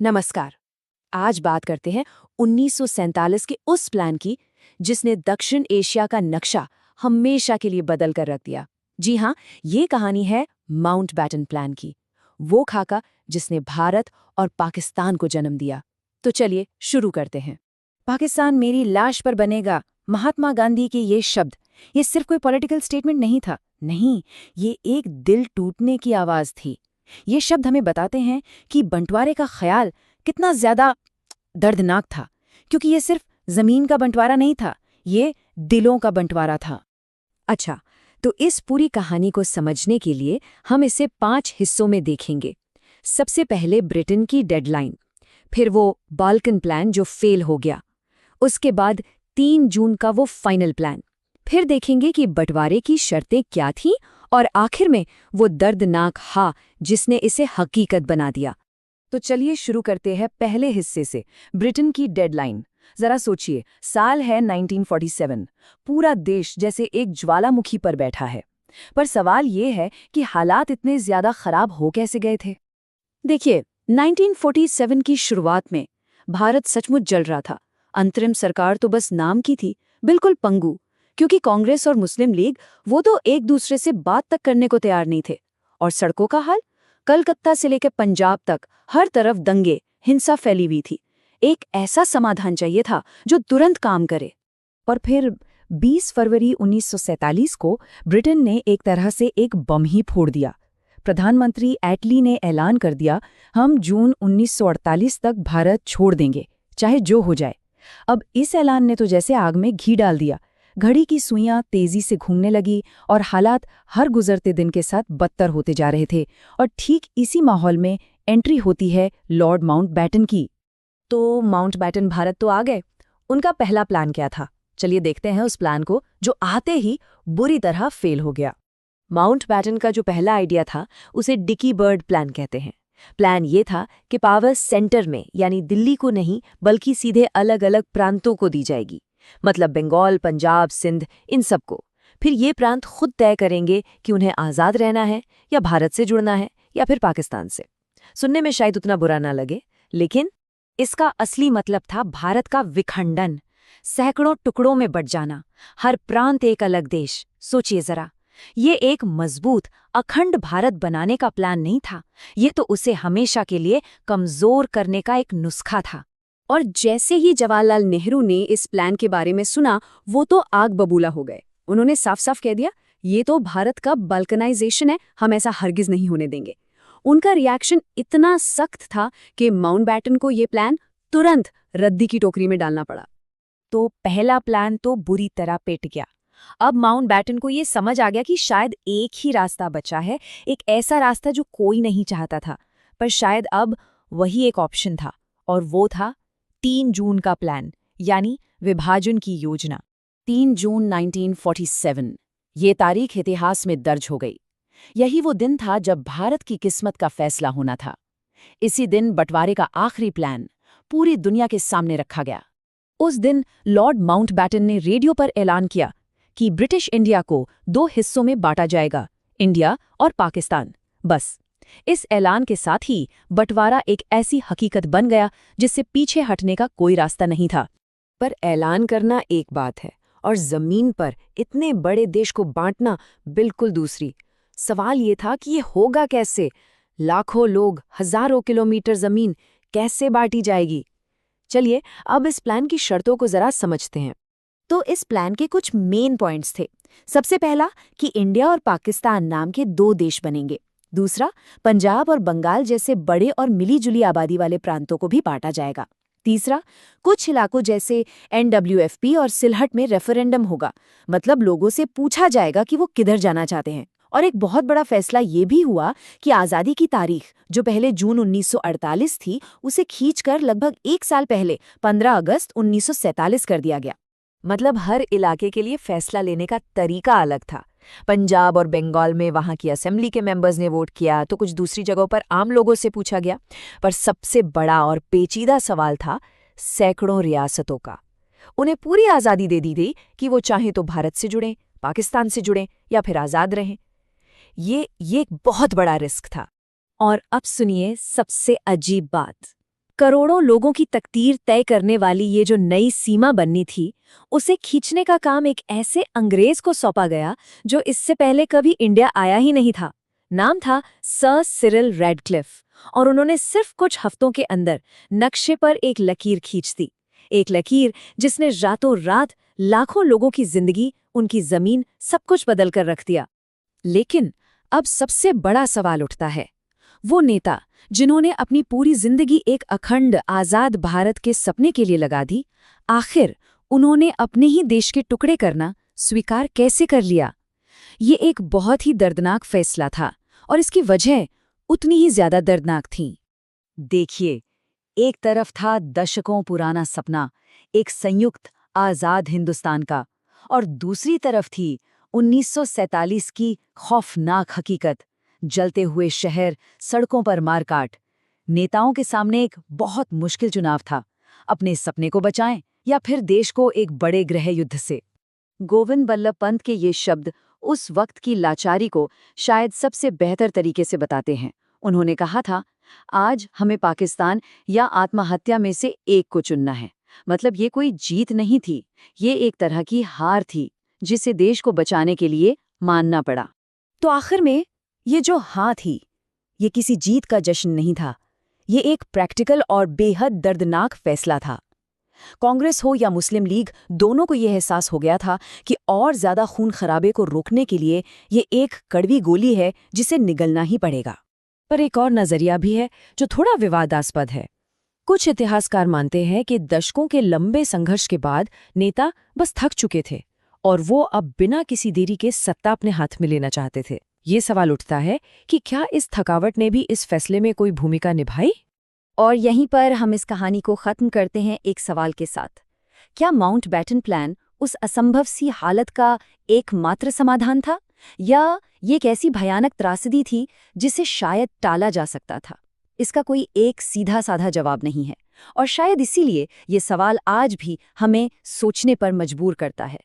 नमस्कार। आज बात करते हैं 1947 के उस प्लान की जिसने दक्षिण एशिया का नक्शा हमेशा के लिए बदल कर रख दिया। जी हाँ, ये कहानी है माउंटबैटन प्लान की, वो खाका जिसने भारत और पाकिस्तान को जन्म दिया। तो चलिए शुरू करते हैं। पाकिस्तान मेरी लाश पर बनेगा, महात्मा गांधी के ये शब्द, ये सिर्फ कोई पॉलिटिकल स्टेटमेंट नहीं था। नहीं, ये एक दिल टूटने की आवाज थी। ये शब्द हमें बताते हैं कि बंटवारे का ख्याल कितना ज्यादा दर्दनाक था, क्योंकि ये सिर्फ जमीन का बंटवारा नहीं था, ये दिलों का बंटवारा था। अच्छा, तो इस पूरी कहानी को समझने के लिए हम इसे 5 हिस्सों में देखेंगे। सबसे पहले ब्रिटेन की डेडलाइन, फिर वो बाल्कन प्लान जो फेल हो गया, उसके बाद 3 जून का वो फाइनल प्लान, फिर देखेंगे कि बंटवारे की शर्तें क्या थीं, और आखिर में वो दर्दनाक हा जिसने इसे हकीकत बना दिया। तो चलिए शुरू करते हैं पहले हिस्से से, ब्रिटेन की डेडलाइन। जरा सोचिए, साल है 1947, पूरा देश जैसे एक ज्वालामुखी पर बैठा है। पर सवाल ये है कि हालात इतने ज्यादा खराब हो कैसे गए थे। देखिए, 1947 की शुरुआत में भारत सचमुच जल रहा था। अंतरिम सरकार तो बस नाम की थी, बिल्कुल पंगु, क्योंकि कांग्रेस और मुस्लिम लीग वो तो एक दूसरे से बात तक करने को तैयार नहीं थे। और सड़कों का हाल, कलकत्ता से लेकर पंजाब तक हर तरफ दंगे, हिंसा फैली हुई थी। एक ऐसा समाधान चाहिए था जो तुरंत काम करे। और फिर 20 फरवरी 1947 को ब्रिटेन ने एक तरह से एक बम ही फोड़ दिया। प्रधानमंत्री एटली ने ऐलान कर दिया, हम जून 1948 तक भारत छोड़ देंगे, चाहे जो हो जाए। अब इस ऐलान ने तो जैसे आग में घी डाल दिया। घड़ी की सुइयां तेजी से घूमने लगी और हालात हर गुजरते दिन के साथ बदतर होते जा रहे थे। और ठीक इसी माहौल में एंट्री होती है लॉर्ड माउंटबैटन की। तो माउंटबैटन भारत तो आ गए। उनका पहला प्लान क्या था? चलिए देखते हैं उस प्लान को, जो आते ही बुरी तरह फेल हो गया। माउंटबैटन का जो पहला आइडिया था, उसे डिकी बर्ड प्लान कहते हैं। प्लान ये था कि पावर सेंटर में, यानी दिल्ली को नहीं बल्कि सीधे अलग अलग प्रांतों को दी जाएगी। मतलब बंगाल, पंजाब, सिंध, इन सबको। फिर ये प्रांत खुद तय करेंगे कि उन्हें आज़ाद रहना है या भारत से जुड़ना है या फिर पाकिस्तान से। सुनने में शायद उतना बुरा ना लगे, लेकिन इसका असली मतलब था भारत का विखंडन, सैकड़ों टुकड़ों में बंट जाना, हर प्रांत एक अलग देश। सोचिए जरा, ये एक मजबूत अखंड भारत बनाने का प्लान नहीं था, ये तो उसे हमेशा के लिए कमजोर करने का एक नुस्खा था। और जैसे ही जवाहरलाल नेहरू ने इस प्लान के बारे में सुना, वो तो आग बबूला हो गए। उन्होंने साफ साफ कह दिया, ये तो भारत का बाल्कनाइजेशन है, हम ऐसा हरगिज नहीं होने देंगे। उनका रिएक्शन इतना सख्त था कि माउंटबैटन को ये प्लान तुरंत रद्दी की टोकरी में डालना पड़ा। तो पहला प्लान तो बुरी तरह पिट गया। अब माउंटबैटन को ये समझ आ गया कि शायद एक ही रास्ता बचा है, एक ऐसा रास्ता जो कोई नहीं चाहता था, पर शायद अब वही एक ऑप्शन था, और वो था 3 जून का प्लान, यानी विभाजन की योजना। 3 जून 1947, ये तारीख इतिहास में दर्ज हो गई। यही वो दिन था जब भारत की किस्मत का फैसला होना था। इसी दिन बंटवारे का आखिरी प्लान पूरी दुनिया के सामने रखा गया। उस दिन लॉर्ड माउंटबैटन ने रेडियो पर ऐलान किया कि ब्रिटिश इंडिया को 2 हिस्सों में बांटा जाएगा, इंडिया और पाकिस्तान। बस इस ऐलान के साथ ही बंटवारा एक ऐसी हकीकत बन गया जिससे पीछे हटने का कोई रास्ता नहीं था। पर ऐलान करना एक बात है और जमीन पर इतने बड़े देश को बांटना बिल्कुल दूसरी। सवाल ये था कि ये होगा कैसे? लाखों लोग, हजारों किलोमीटर जमीन कैसे बांटी जाएगी? चलिए अब इस प्लान की शर्तों को जरा समझते हैं। तो इस प्लान के कुछ मेन पॉइंट्स थे। सबसे पहला कि इंडिया और पाकिस्तान नाम के 2 देश बनेंगे। दूसरा, पंजाब और बंगाल जैसे बड़े और मिली-जुली आबादी वाले प्रांतों को भी बांटा जाएगा। तीसरा, कुछ इलाकों जैसे NWFP और सिलहट में रेफरेंडम होगा, मतलब लोगों से पूछा जाएगा कि वो किधर जाना चाहते हैं। और एक बहुत बड़ा फैसला ये भी हुआ कि आज़ादी की तारीख, जो पहले जून 1948 थी, उसे खींचकर लगभग 1 साल पहले 15 अगस्त 1947 कर दिया गया। मतलब हर इलाके के लिए फैसला लेने का तरीका अलग था। पंजाब और बंगाल में वहां की असेंबली के मेंबर्स ने वोट किया, तो कुछ दूसरी जगहों पर आम लोगों से पूछा गया। पर सबसे बड़ा और पेचीदा सवाल था सैकड़ों रियासतों का। उन्हें पूरी आज़ादी दे दी गई कि वो चाहें तो भारत से जुड़ें, पाकिस्तान से जुड़ें या फिर आज़ाद रहें। ये एक बहुत बड़ा रिस्क था। और अब सुनिए सबसे अजीब बात। करोड़ों लोगों की तकदीर तय करने वाली ये जो नई सीमा बननी थी, उसे खींचने का काम एक ऐसे अंग्रेज को सौंपा गया जो इससे पहले कभी इंडिया आया ही नहीं था। नाम था सर सिरिल रैडक्लिफ, और उन्होंने सिर्फ कुछ हफ्तों के अंदर नक्शे पर एक लकीर खींच दी। एक लकीर जिसने रातों रात लाखों लोगों की जिंदगी, उनकी जमीन, सब कुछ बदल कर रख दिया। लेकिन अब सबसे बड़ा सवाल उठता है, वो नेता जिन्होंने अपनी पूरी जिंदगी एक अखंड आजाद भारत के सपने के लिए लगा दी, आखिर उन्होंने अपने ही देश के टुकड़े करना स्वीकार कैसे कर लिया? ये एक बहुत ही दर्दनाक फैसला था, और इसकी वजह उतनी ही ज्यादा दर्दनाक थी। देखिए, एक तरफ था दशकों पुराना सपना, एक संयुक्त आजाद हिंदुस्तान का, और दूसरी तरफ थी 1947 की खौफनाक हकीकत, जलते हुए शहर, सड़कों पर मारकाट। नेताओं के सामने एक बहुत मुश्किल चुनाव था, अपने सपने को बचाएं या फिर देश को एक बड़े गृह युद्ध से। गोविंद बल्लभ पंत के ये शब्द उस वक्त की लाचारी को शायद सबसे बेहतर तरीके से बताते हैं। उन्होंने कहा था, आज हमें पाकिस्तान या आत्महत्या में से एक को चुनना है। मतलब ये कोई जीत नहीं थी, ये एक तरह की हार थी जिसे देश को बचाने के लिए मानना पड़ा। तो आखिर में ये जो हाँ थी, ये किसी जीत का जश्न नहीं था, ये एक प्रैक्टिकल और बेहद दर्दनाक फैसला था। कांग्रेस हो या मुस्लिम लीग, दोनों को यह एहसास हो गया था कि और ज्यादा खून खराबे को रोकने के लिए ये एक कड़वी गोली है जिसे निगलना ही पड़ेगा। पर एक और नजरिया भी है जो थोड़ा विवादास्पद है। कुछ इतिहासकार मानते हैं कि दशकों के लंबे संघर्ष के बाद नेता बस थक चुके थे और वो अब बिना किसी देरी के सत्ता अपने हाथ में लेना चाहते थे। ये सवाल उठता है कि क्या इस थकावट ने भी इस फैसले में कोई भूमिका निभाई? और यहीं पर हम इस कहानी को खत्म करते हैं एक सवाल के साथ। क्या माउंटबेटन प्लान उस असंभव सी हालत का एकमात्र समाधान था, या ये एक ऐसी भयानक त्रासदी थी जिसे शायद टाला जा सकता था? इसका कोई एक सीधा साधा जवाब नहीं है, और शायद इसीलिए ये सवाल आज भी हमें सोचने पर मजबूर करता है।